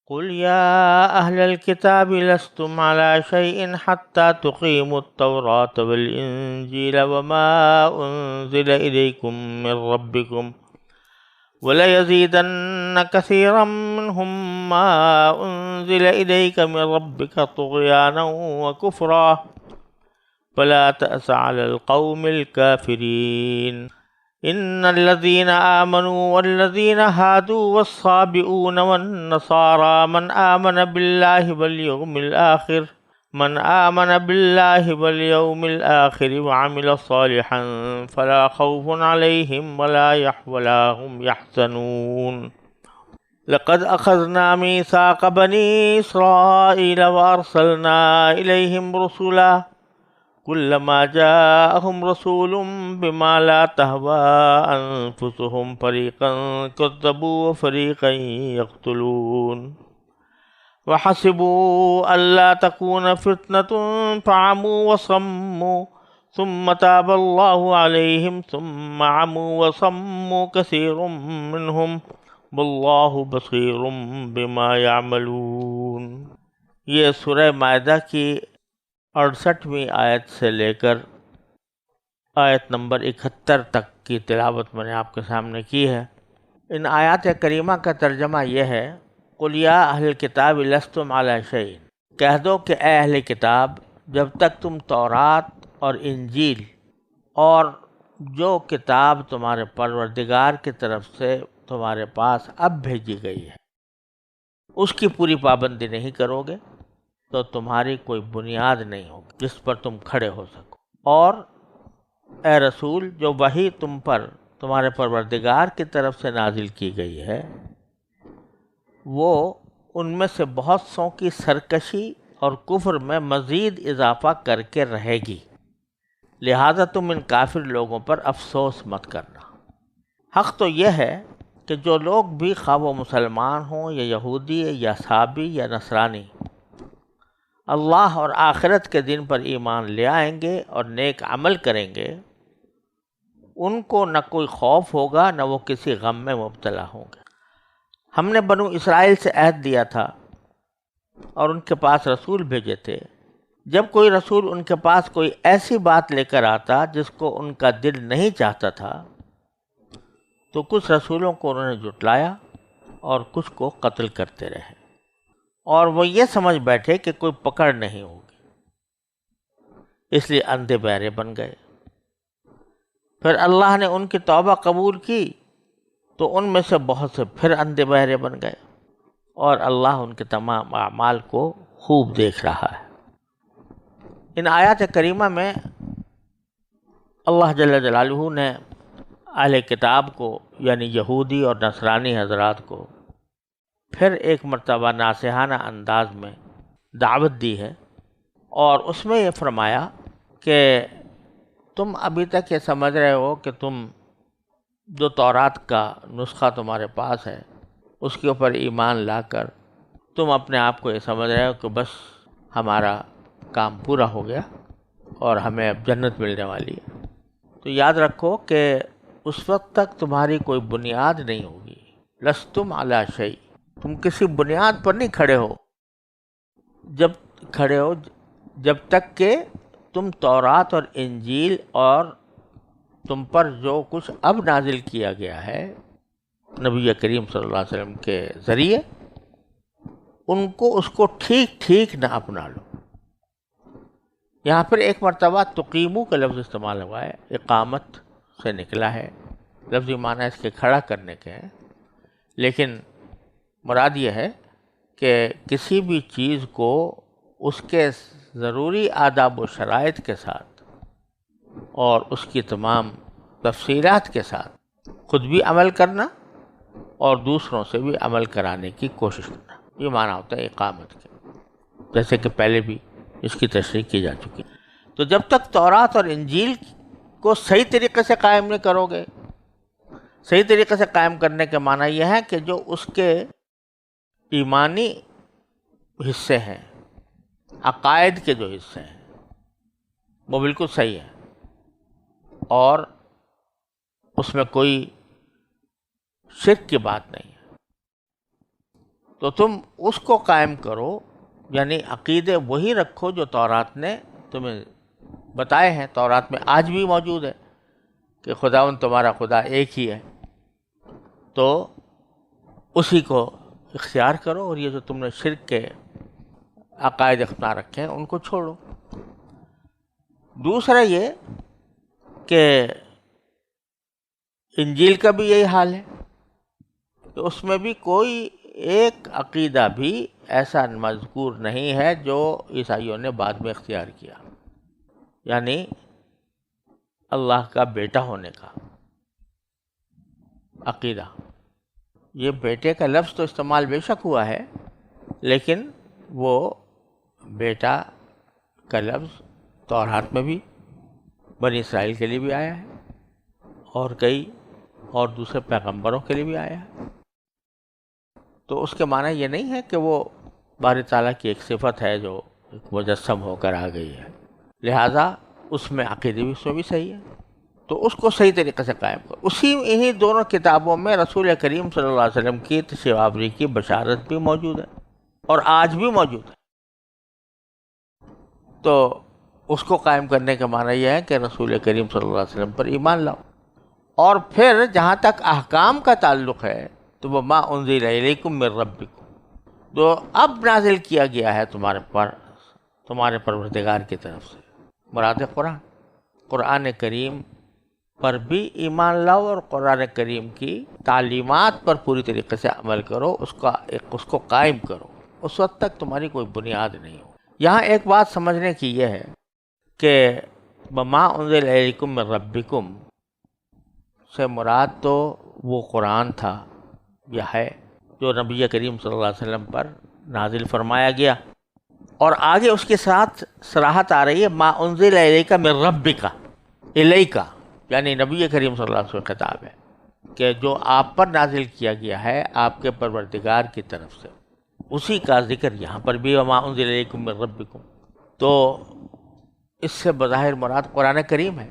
قل يا أهل الكتاب لستم على شيء حتى تقيموا التوراة والإنجيل وما أنزل إليكم من ربكم وليزيدن كثيرا منهم ما أنزل إليك من ربك طغيانا وكفرا فلا تأس على القوم الكافرين إن الذين آمنوا والذين هادوا والصابئون والنصارى من آمن بالله واليوم الآخر وعمل صالحا فلا خوف عليهم ولا هم يحزنون لقد أخذنا ميثاق بني إسرائيل وأرسلنا إليهم رسلا كلما جاءهم رسول بما لا تهوى أنفسهم فريقا كذبوا وفريقا يقتلون وحسبوا ألا تكون فتنة فعموا وصموا ثم تاب الله عليهم ثم عموا وصموا كثير منهم واللہ بصیر بما یعملون۔ یہ سورہ مائدہ کی 68ویں آیت سے لے کر آیت نمبر 71 تک کی تلاوت میں نے آپ کے سامنے کی ہے۔ ان آیات کریمہ کا ترجمہ یہ ہے: قل یا اہل الکتاب لستم علی شیء، کہہ دو کہ اے اہل کتاب، جب تک تم تورات اور انجیل اور جو کتاب تمہارے پروردگار کی طرف سے تمہارے پاس اب بھیجی گئی ہے اس کی پوری پابندی نہیں کرو گے تو تمہاری کوئی بنیاد نہیں ہوگی جس پر تم کھڑے ہو سکو، اور اے رسول جو وحی تم پر تمہارے پروردگار کی طرف سے نازل کی گئی ہے وہ ان میں سے بہت سوں کی سرکشی اور کفر میں مزید اضافہ کر کے رہے گی، لہذا تم ان کافر لوگوں پر افسوس مت کرنا۔ حق تو یہ ہے کہ جو لوگ بھی خواہ وہ مسلمان ہوں یا یہودی یا صابی یا نصرانی اللہ اور آخرت کے دن پر ایمان لے آئیں گے اور نیک عمل کریں گے، ان کو نہ کوئی خوف ہوگا نہ وہ کسی غم میں مبتلا ہوں گے۔ ہم نے بنو اسرائیل سے عہد لیا تھا اور ان کے پاس رسول بھیجے تھے، جب کوئی رسول ان کے پاس کوئی ایسی بات لے کر آتا جس کو ان کا دل نہیں چاہتا تھا تو کچھ رسولوں کو انہوں نے جھٹلایا اور کچھ کو قتل کرتے رہے، اور وہ یہ سمجھ بیٹھے کہ کوئی پکڑ نہیں ہوگی، اس لیے اندھے بہرے بن گئے۔ پھر اللہ نے ان کی توبہ قبول کی تو ان میں سے بہت سے پھر اندھے بہرے بن گئے، اور اللہ ان کے تمام اعمال کو خوب دیکھ رہا ہے۔ ان آیات کریمہ میں اللہ جل جلالہ نے اہل کتاب کو یعنی یہودی اور نصرانی حضرات کو پھر ایک مرتبہ ناصحانہ انداز میں دعوت دی ہے، اور اس میں یہ فرمایا کہ تم ابھی تک یہ سمجھ رہے ہو کہ تم جو تورات کا نسخہ تمہارے پاس ہے اس کے اوپر ایمان لا کر تم اپنے آپ کو یہ سمجھ رہے ہو کہ بس ہمارا کام پورا ہو گیا اور ہمیں اب جنت ملنے والی ہے۔ تو یاد رکھو کہ اس وقت تک تمہاری کوئی بنیاد نہیں ہوگی، لستم علی شیء، تم کسی بنیاد پر نہیں کھڑے ہو جب تک کہ تم تورات اور انجیل اور تم پر جو کچھ اب نازل کیا گیا ہے نبی کریم صلی اللہ علیہ وسلم کے ذریعے اس کو ٹھیک ٹھیک نہ اپنا لو۔ یہاں پر ایک مرتبہ تقیمو کا لفظ استعمال ہوا ہے، اقامت سے نکلا ہے، لفظی معنی اس کے کھڑا کرنے کے ہیں، لیکن مراد یہ ہے کہ کسی بھی چیز کو اس کے ضروری آداب و شرائط کے ساتھ اور اس کی تمام تفصیلات کے ساتھ خود بھی عمل کرنا اور دوسروں سے بھی عمل کرانے کی کوشش کرنا، یہ معنی ہوتا ہے اقامت کے، جیسے کہ پہلے بھی اس کی تشریح کی جا چکی۔ تو جب تک تورات اور انجیل کو صحیح طریقے سے قائم نہیں کرو گے، صحیح طریقے سے قائم کرنے کے معنی یہ ہے کہ جو اس کے ایمانی حصے ہیں، عقائد کے جو حصے ہیں وہ بالکل صحیح ہیں اور اس میں کوئی شرک کی بات نہیں ہے، تو تم اس کو قائم کرو، یعنی عقیدے وہی رکھو جو تورات نے تمہیں بتائے ہیں، تورات میں آج بھی موجود ہے کہ خداوند تمہارا خدا ایک ہی ہے، تو اسی کو اختیار کرو، اور یہ جو تم نے شرک کے عقائد اختیار رکھے ہیں ان کو چھوڑو۔ دوسرا یہ کہ انجیل کا بھی یہی حال ہے کہ اس میں بھی کوئی ایک عقیدہ بھی ایسا مذکور نہیں ہے جو عیسائیوں نے بعد میں اختیار کیا، یعنی اللہ کا بیٹا ہونے کا عقیدہ۔ یہ بیٹے کا لفظ تو استعمال بے شک ہوا ہے، لیکن وہ بیٹا کا لفظ تورات میں بھی بنی اسرائیل کے لیے بھی آیا ہے، اور کئی اور دوسرے پیغمبروں کے لیے بھی آیا ہے۔ تو اس کے معنی یہ نہیں ہے کہ وہ باری تعالیٰ کی ایک صفت ہے جو ایک مجسم ہو کر آ گئی ہے، لہٰذا اس میں عقیدے بھی اس میں بھی صحیح ہے، تو اس کو صحیح طریقے سے قائم کرو۔ انہی دونوں کتابوں میں رسول کریم صلی اللہ علیہ وسلم کی تشریف آوری کی بشارت بھی موجود ہے، اور آج بھی موجود ہے۔ تو اس کو قائم کرنے کا معنی یہ ہے کہ رسول کریم صلی اللہ علیہ وسلم پر ایمان لاؤ۔ اور پھر جہاں تک احکام کا تعلق ہے تو وما انزل الیکم من ربکم، جو اب نازل کیا گیا ہے تمہارے پروردگار کی طرف سے، مراد قرآن کریم پر بھی ایمان لاؤ، اور قرآن کریم کی تعلیمات پر پوری طریقے سے عمل کرو، اس کو قائم کرو، اس وقت تک تمہاری کوئی بنیاد نہیں ہو۔ یہاں ایک بات سمجھنے کی یہ ہے کہ وما انزل الیکم من ربکم سے مراد تو وہ قرآن تھا یا ہے جو نبی کریم صلی اللہ علیہ وسلم پر نازل فرمایا گیا، اور آگے اس کے ساتھ صراحت آ رہی ہے ما انزل الیک من ربک، الیک یعنی نبی کریم صلی اللہ علیہ وسلم کا خطاب ہے کہ جو آپ پر نازل کیا گیا ہے آپ کے پروردگار کی طرف سے، اسی کا ذکر یہاں پر بھی وما انزل الیکم من ربکم۔ تو اس سے بظاہر مراد قرآن کریم ہے،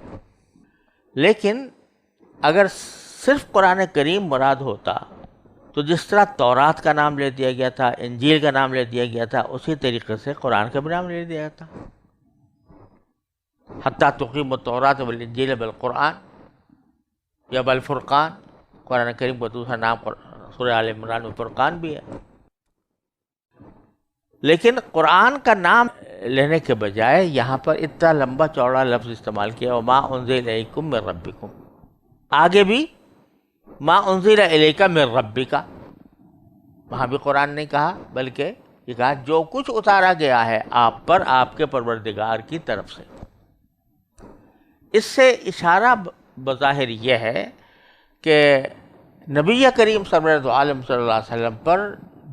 لیکن اگر صرف قرآن کریم مراد ہوتا تو جس طرح تورات کا نام لے دیا گیا تھا، انجیل کا نام لے دیا گیا تھا، اسی طریقے سے قرآن کا بھی نام لے دیا تھا، حتیٰ تقیم التوراۃ والانجیل بالقرآن یا بالفرقان۔ قرآن کریم کا دوسرا نام سورہ آل عمران میں فرقان بھی ہے، لیکن قرآن کا نام لینے کے بجائے یہاں پر اتنا لمبا چوڑا لفظ استعمال کیا وما انزل الیکم من ربکم، آگے بھی ما انزل الیک من ربک، وہاں بھی قرآن نے کہا بلکہ یہ کہا جو کچھ اتارا گیا ہے آپ پر آپ کے پروردگار کی طرف سے۔ اس سے اشارہ بظاہر یہ ہے کہ نبی کریم سرور عالم صلی اللہ علیہ وسلم پر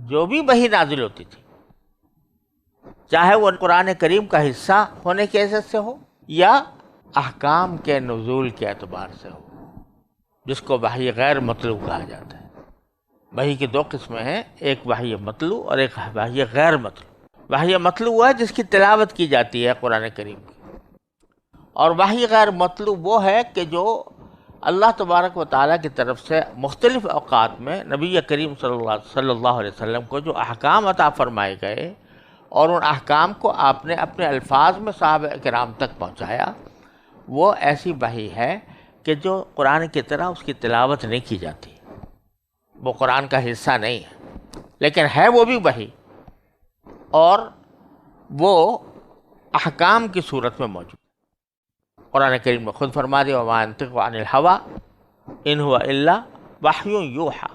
جو بھی وحی نازل ہوتی تھی، چاہے وہ قرآن کریم کا حصہ ہونے کی حیثیت سے ہو یا احکام کے نزول کے اعتبار سے ہو، جس کو وحی غیر مطلوع کہا جاتا ہے۔ وحی کی دو قسمیں ہیں، ایک وحی مطلوع اور ایک وحی غیر مطلوع۔ وحی مطلوع ہے جس کی تلاوت کی جاتی ہے قرآن کریم کی، اور وحی غیر مطلوع وہ ہے کہ جو اللہ تبارک و تعالیٰ کی طرف سے مختلف اوقات میں نبی کریم صلی اللہ علیہ وسلم کو جو احکام عطا فرمائے گئے اور ان احکام کو آپ نے اپنے الفاظ میں صحابہ کرام تک پہنچایا، وہ ایسی وحی ہے کہ جو قرآن کی طرح اس کی تلاوت نہیں کی جاتی، وہ قرآن کا حصہ نہیں ہے، لیکن ہے وہ بھی وحی، اور وہ احکام کی صورت میں موجود۔ قرآن کریم میں خود فرما دیا وما ينطق عن الهوى ان هو الا وحی یوحی،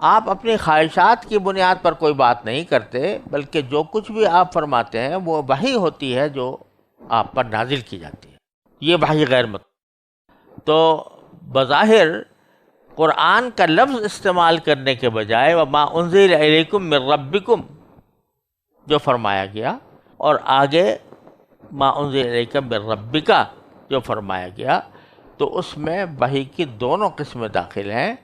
آپ اپنی خواہشات کی بنیاد پر کوئی بات نہیں کرتے، بلکہ جو کچھ بھی آپ فرماتے ہیں وہ وحی ہوتی ہے جو آپ پر نازل کی جاتی ہے، یہ وحی غیر مطلوع۔ تو بظاہر قرآن کا لفظ استعمال کرنے کے بجائے وما انزل الیکم من ربکم جو فرمایا گیا، اور آگے ما انزل الیک من ربک جو فرمایا گیا، تو اس میں وحی کی دونوں قسمیں داخل ہیں،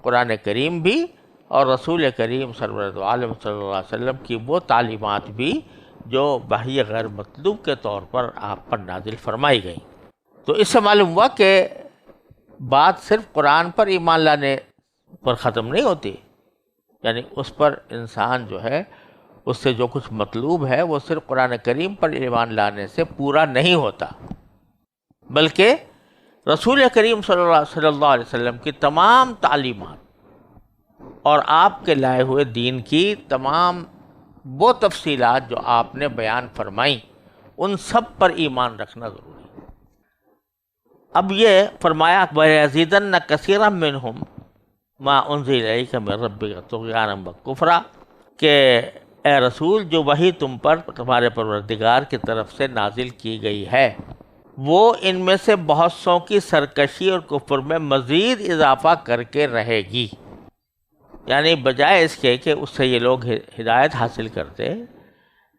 قرآن کریم بھی اور رسول کریم سرور عالم صلی اللہ علیہ وسلم کی وہ تعلیمات بھی جو وحی غیر مطلوب کے طور پر آپ پر نازل فرمائی گئیں۔ تو اس سے معلوم ہوا کہ بات صرف قرآن پر ایمان لانے پر ختم نہیں ہوتی، یعنی اس پر انسان جو ہے اس سے جو کچھ مطلوب ہے وہ صرف قرآن کریم پر ایمان لانے سے پورا نہیں ہوتا، بلکہ رسول کریم صلی اللہ علیہ وسلم کی تمام تعلیمات اور آپ کے لائے ہوئے دین کی تمام وہ تفصیلات جو آپ نے بیان فرمائیں ان سب پر ایمان رکھنا ضروری ہے۔ اب یہ فرمایا وَلَيَزِيدَنَّ كَثِيرًا مِّنْهُمْ مَا أُنزِلَ إِلَيْكَ مِن رَّبِّكَ طُغْيَانًا وَكُفْرًا، کہ اے رسول جو وحی تم پر تمہارے پروردگار کی طرف سے نازل کی گئی ہے وہ ان میں سے بہت سوں کی سرکشی اور کفر میں مزید اضافہ کر کے رہے گی، یعنی بجائے اس کے کہ اس سے یہ لوگ ہدایت حاصل کرتے،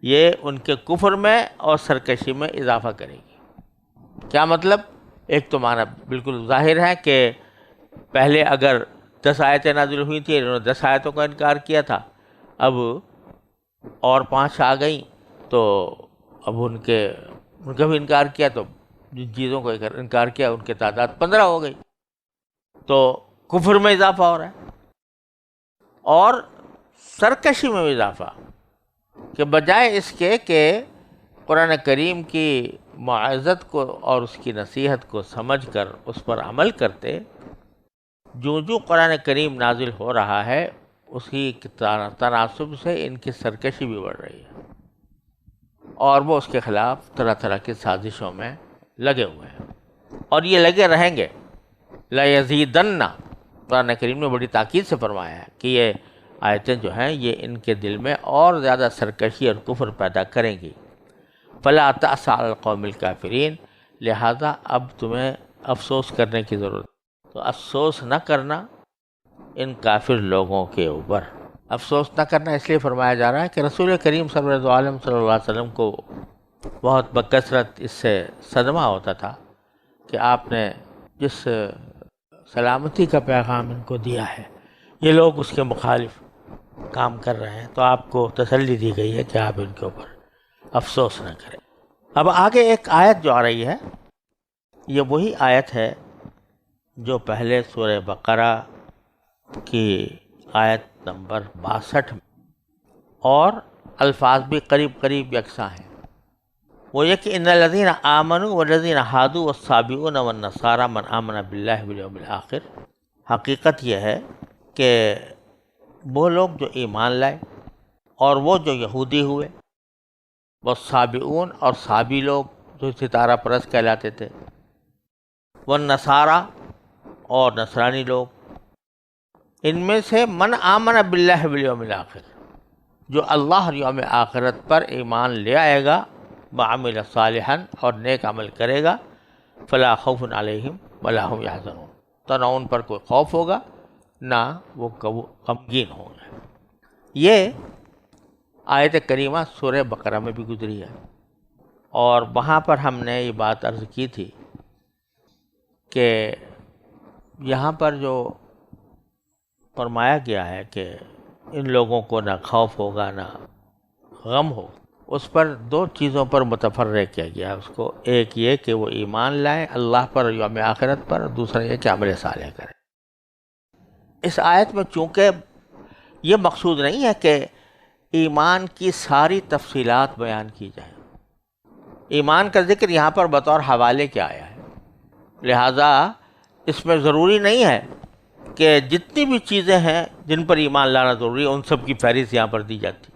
یہ ان کے کفر میں اور سرکشی میں اضافہ کرے گی۔ کیا مطلب؟ ایک تو معنی بالکل ظاہر ہے کہ پہلے اگر 10 آیتیں نازل ہوئی تھیں، انہوں نے 10 آیتوں کا انکار کیا تھا، اب اور 5 آ گئیں تو اب ان کا بھی انکار کیا، تو جن چیزوں کو انکار کیا ان کی تعداد 15 ہو گئی، تو کفر میں اضافہ ہو رہا ہے اور سرکشی میں بھی اضافہ، کہ بجائے اس کے کہ قرآن کریم کی معزت کو اور اس کی نصیحت کو سمجھ کر اس پر عمل کرتے، جو قرآن کریم نازل ہو رہا ہے اسی کے تناسب سے ان کی سرکشی بھی بڑھ رہی ہے اور وہ اس کے خلاف طرح طرح کی سازشوں میں لگے ہوئے ہیں، اور یہ لگے رہیں گے۔ لَيَزِيدَنَّ، قرآن کریم نے بڑی تاکید سے فرمایا ہے کہ یہ آیتیں جو ہیں یہ ان کے دل میں اور زیادہ سرکشی اور کفر پیدا کریں گی۔ فَلَا تَأْسَ عَلَى الْقَوْمِ الْكَافِرِينَ، لہذا اب تمہیں افسوس کرنے کی ضرورت، تو افسوس نہ کرنا ان کافر لوگوں کے اوپر۔ افسوس نہ کرنا اس لیے فرمایا جا رہا ہے کہ رسول کریم صلی اللہ علیہ وسلم کو بہت بکثرت اس سے صدمہ ہوتا تھا کہ آپ نے جس سلامتی کا پیغام ان کو دیا ہے یہ لوگ اس کے مخالف کام کر رہے ہیں، تو آپ کو تسلی دی گئی ہے کہ آپ ان کے اوپر افسوس نہ کریں۔ اب آگے ایک آیت جو آ رہی ہے یہ وہی آیت ہے جو پہلے سورہ بقرہ کی آیت نمبر 62 میں، اور الفاظ بھی قریب قریب یکساں ہیں۔ وہ یہ کہ ان الذین آمنوا والذین ہادوا والصابئون والنصارى من آمن باللہ والیوم الآخر، حقیقت یہ ہے کہ وہ لوگ جو ایمان لائے اور وہ جو یہودی ہوئے، والصابئون اور صابی لوگ جو ستارہ پرست کہلاتے تھے، والنصارى اور نصرانی لوگ، ان میں سے من آمن باللہ والیوم الآخر، جو اللہ اور یوم آخرت پر ایمان لے آئے گا، وعمل صالحا اور نیک عمل کرے گا، فلا خوف علیہم ولا هم یحزنون، تو نہ ان پر کوئی خوف ہوگا نہ وہ غمگین ہوں گے۔ یہ آیت کریمہ سورہ بقرہ میں بھی گزری ہے، اور وہاں پر ہم نے یہ بات عرض کی تھی کہ یہاں پر جو فرمایا گیا ہے کہ ان لوگوں کو نہ خوف ہوگا نہ غم ہوگا، اس پر 2 چیزوں پر متفرق کیا گیا اس کو، ایک یہ کہ وہ ایمان لائیں اللہ پر اور یوم آخرت پر، اور دوسرا یہ کہ عمل صالح کریں۔ اس آیت میں چونکہ یہ مقصود نہیں ہے کہ ایمان کی ساری تفصیلات بیان کی جائیں، ایمان کا ذکر یہاں پر بطور حوالے کے آیا ہے، لہذا اس میں ضروری نہیں ہے کہ جتنی بھی چیزیں ہیں جن پر ایمان لانا ضروری ہے ان سب کی فہرست یہاں پر دی جاتی،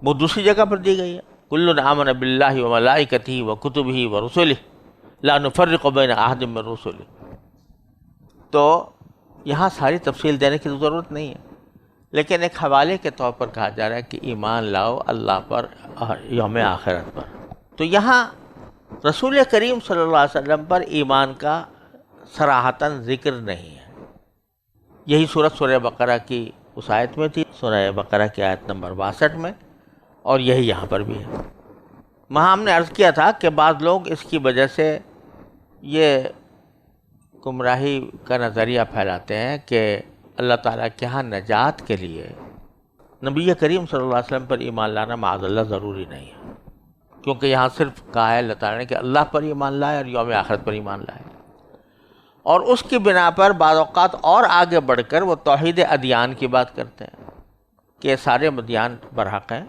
وہ دوسری جگہ پر دی گئی ہے۔ کل آمن باللہ وملائکتہ وکتبہ ورسلہ لا نفرق بین احد من رسلہ، تو یہاں ساری تفصیل دینے کی ضرورت نہیں ہے، لیکن ایک حوالے کے طور پر کہا جا رہا ہے کہ ایمان لاؤ اللہ پر اور یوم آخرت پر۔ تو یہاں رسول کریم صلی اللہ علیہ وسلم پر ایمان کا صراحتاً ذکر نہیں ہے۔ یہی سورہ بقرہ کی اس آیت میں تھی، سورہ بقرہ کی آیت نمبر 62 میں، اور یہی یہاں پر بھی ہے۔ وہاں ہم نے عرض کیا تھا کہ بعض لوگ اس کی وجہ سے یہ گمراہی کا نظریہ پھیلاتے ہیں کہ اللہ تعالیٰ کے ہاں نجات کے لیے نبی کریم صلی اللہ علیہ وسلم پر ایمان لانا معاذ اللہ ضروری نہیں ہے، کیونکہ یہاں صرف کہا ہے اللہ تعالیٰ نے کہ اللہ پر ایمان لائے اور یوم آخرت پر ایمان لائے، اور اس کی بنا پر بعض اوقات اور آگے بڑھ کر وہ توحید ادیان کی بات کرتے ہیں کہ سارے ادیان برحق ہیں،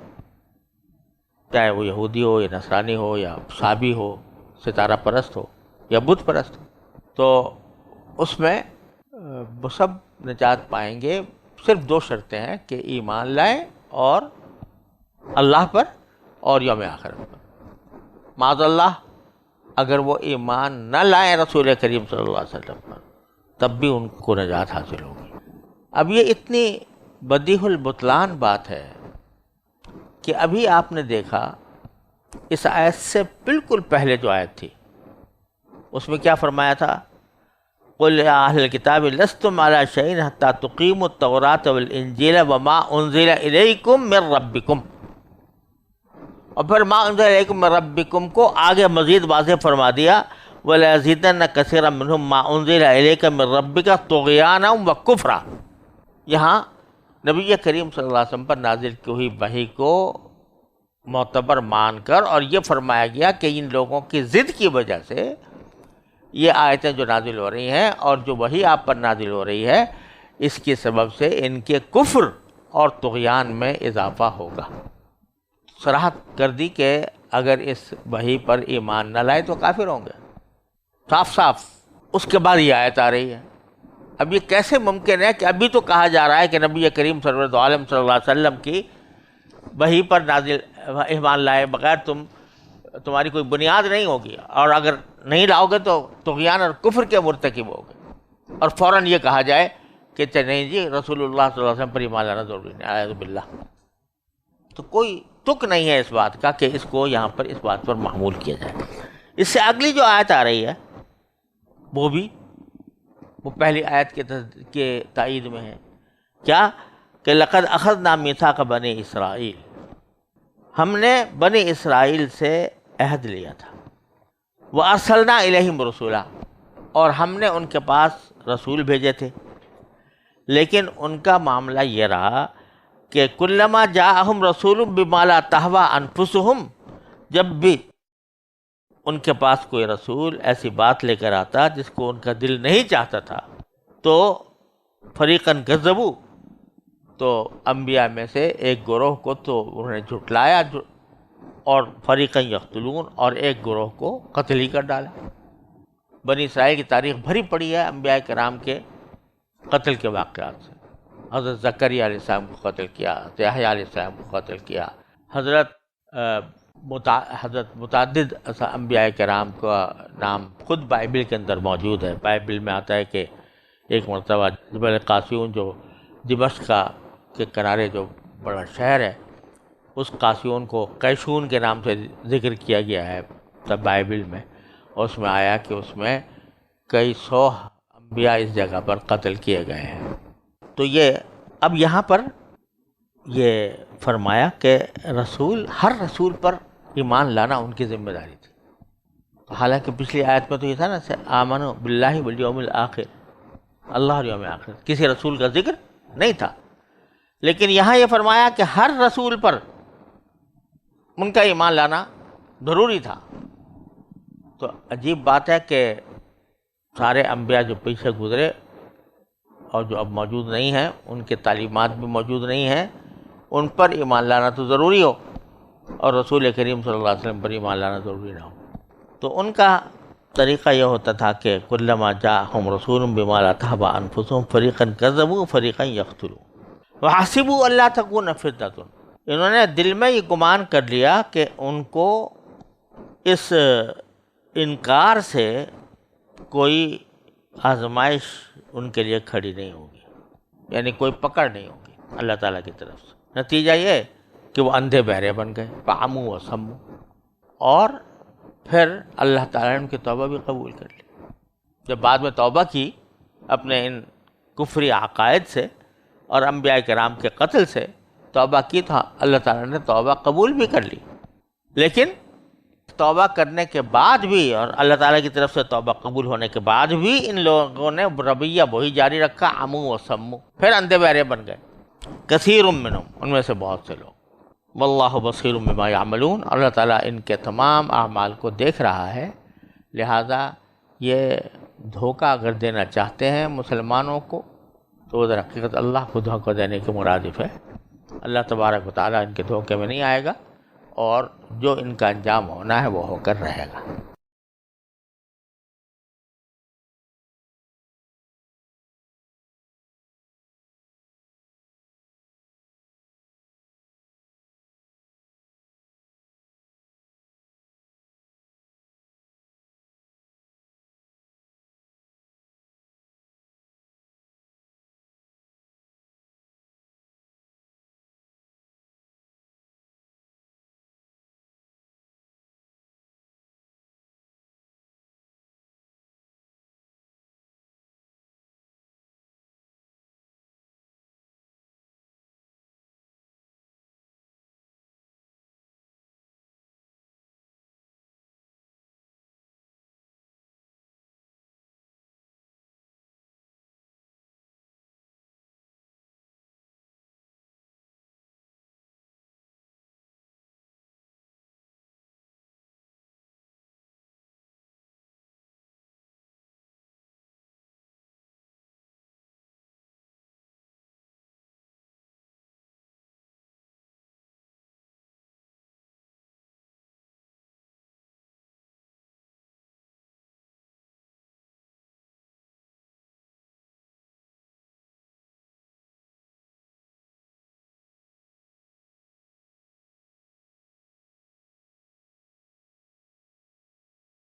چاہے وہ یہودی ہو یا نصرانی ہو یا صابی ہو، ستارہ پرست ہو یا بت پرست ہو، تو اس میں وہ سب نجات پائیں گے۔ صرف دو شرطیں ہیں کہ ایمان لائیں اور اللہ پر اور یوم آخرت پر۔ معاذ اللہ اگر وہ ایمان نہ لائیں رسول کریم صلی اللہ علیہ وسلم پر، تب بھی ان کو نجات حاصل ہوگی۔ اب یہ اتنی بدیع البطلان بات ہے کہ ابھی آپ نے دیکھا اس آیت سے بالکل پہلے جو آیت تھی اس میں کیا فرمایا تھا؟ قُلْ يَا أَهْلَ الْكِتَابِ لَسْتُمْ عَلَىٰ شَيْءٍ حَتَّىٰ تُقِيمُوا التَّوْرَاةَ وَالْإِنجِيلَ وَمَا أُنزِلَ إِلَيْكُم مِّن رَّبِّكُمْ، اور پھر ما انزل الیکم من ربکم کو آگے مزید واضح فرما دیا، وَلَيَزِيدَنَّ كَثِيرًا مِّنْهُم مَّا أُنزِلَ إِلَيْكَ مِن رَّبِّكَ طُغْيَانًا وَكُفْرًا۔ یہاں نبی کریم صلی اللہ علیہ وسلم پر نازل کی ہوئی وحی کو معتبر مان کر اور یہ فرمایا گیا کہ ان لوگوں کی ضد کی وجہ سے یہ آیتیں جو نازل ہو رہی ہیں اور جو وحی آپ پر نازل ہو رہی ہے، اس کے سبب سے ان کے کفر اور طغیان میں اضافہ ہوگا۔ صراحت کر دی کہ اگر اس وحی پر ایمان نہ لائے تو کافر ہوں گے، صاف صاف۔ اس کے بعد یہ آیت آ رہی ہے۔ اب یہ کیسے ممکن ہے کہ ابھی تو کہا جا رہا ہے کہ نبی کریم سرور عالم صلی اللہ علیہ وسلم کی وحی پر نازل ایمان لائے بغیر تمہاری کوئی بنیاد نہیں ہوگی، اور اگر نہیں لاؤ گے تو طغیان اور کفر کے مرتکب ہوگے، اور فوراً یہ کہا جائے کہ نہیں جی رسول اللہ صلی اللہ علیہ وسلم پر ایمان لانا ضروری نہیں، اعوذ باللہ۔ تو کوئی تک نہیں ہے اس بات کا کہ اس کو یہاں پر اس بات پر محمول کیا جائے۔ اس سے اگلی جو آیت آ رہی ہے وہ پہلی آیت کے تائید میں ہے، کیا کہ لقد اخذنا میثاق بنی اسرائیل، ہم نے بنی اسرائیل سے عہد لیا تھا، وارسلنا الیہم رسولا، اور ہم نے ان کے پاس رسول بھیجے تھے، لیکن ان کا معاملہ یہ رہا کہ کلما جاءہم رسول بما لا تہوی انفسہم، جب بھی ان کے پاس کوئی رسول ایسی بات لے کر آتا جس کو ان کا دل نہیں چاہتا تھا، تو فریقاً کذبوا، تو انبیاء میں سے ایک گروہ کو تو انہوں نے جھٹلایا، اور فریقاً یقتلون، اور ایک گروہ کو قتل ہی کر ڈالا۔ بنی اسرائیل کی تاریخ بھری پڑی ہے انبیاء کرام کے قتل کے واقعات سے۔ حضرت زکریا علیہ السلام کو قتل کیا، یحییٰ علیہ السلام کو قتل کیا، حضرت متعدد انبیاء کرام کا نام خود بائبل کے اندر موجود ہے۔ بائبل میں آتا ہے کہ ایک مرتبہ جبل قاسیون جو دمشق کے کنارے جو بڑا شہر ہے، اس قاسیون کو قیشون کے نام سے ذکر کیا گیا ہے تب بائبل میں، اور اس میں آیا کہ اس میں کئی سو انبیاء اس جگہ پر قتل کیے گئے ہیں۔ تو یہ اب یہاں پر یہ فرمایا کہ ہر رسول پر ایمان لانا ان کی ذمہ داری تھی، حالانکہ پچھلی آیت میں تو یہ تھا نا آمنوا باللہ والیوم الآخر، اللہ اور یوم آخر، کسی رسول کا ذکر نہیں تھا، لیکن یہاں یہ فرمایا کہ ہر رسول پر ان کا ایمان لانا ضروری تھا۔ تو عجیب بات ہے کہ سارے انبیاء جو پیچھے گزرے اور جو اب موجود نہیں ہیں، ان کے تعلیمات بھی موجود نہیں ہیں، ان پر ایمان لانا تو ضروری ہو، اور رسول کریم صلی اللہ علیہ وسلم پر ایمان لانا ضروری نہ ہو۔ تو ان کا طریقہ یہ ہوتا تھا کہ کلما جاءہم رسول بما لا تہوی انفسہم فریقاً کذبوا فریقاً یقتلون وحسبوا الا تکون فتنۃ، انہوں نے دل میں یہ گمان کر لیا کہ ان کو اس انکار سے کوئی آزمائش ان کے لیے کھڑی نہیں ہوگی، یعنی کوئی پکڑ نہیں ہوگی اللہ تعالیٰ کی طرف سے۔ نتیجہ یہ کہ وہ اندھے بہرے بن گئے، فعموا وصموا، اور پھر اللہ تعالیٰ نے ان کی توبہ بھی قبول کر لی۔ جب بعد میں توبہ کی اپنے ان کفری عقائد سے اور انبیاء کرام کے قتل سے توبہ کی، تو اللہ تعالیٰ نے توبہ قبول بھی کر لی، لیکن توبہ کرنے کے بعد بھی اور اللہ تعالیٰ کی طرف سے توبہ قبول ہونے کے بعد بھی ان لوگوں نے رویہ وہی جاری رکھا، عموا وصموا، پھر اندھے بہرے بن گئے۔ کثیر منہم، ان میں سے بہت سے لوگ، واللہ بصیر بما یعملون، اللہ تعالیٰ ان کے تمام اعمال کو دیکھ رہا ہے، لہذا یہ دھوکہ اگر دینا چاہتے ہیں مسلمانوں کو تو در حقیقت اللہ کو دھوکہ دینے کے مرادف ہے. اللہ تبارک و تعالیٰ ان کے دھوکے میں نہیں آئے گا، اور جو ان کا انجام ہونا ہے وہ ہو کر رہے گا.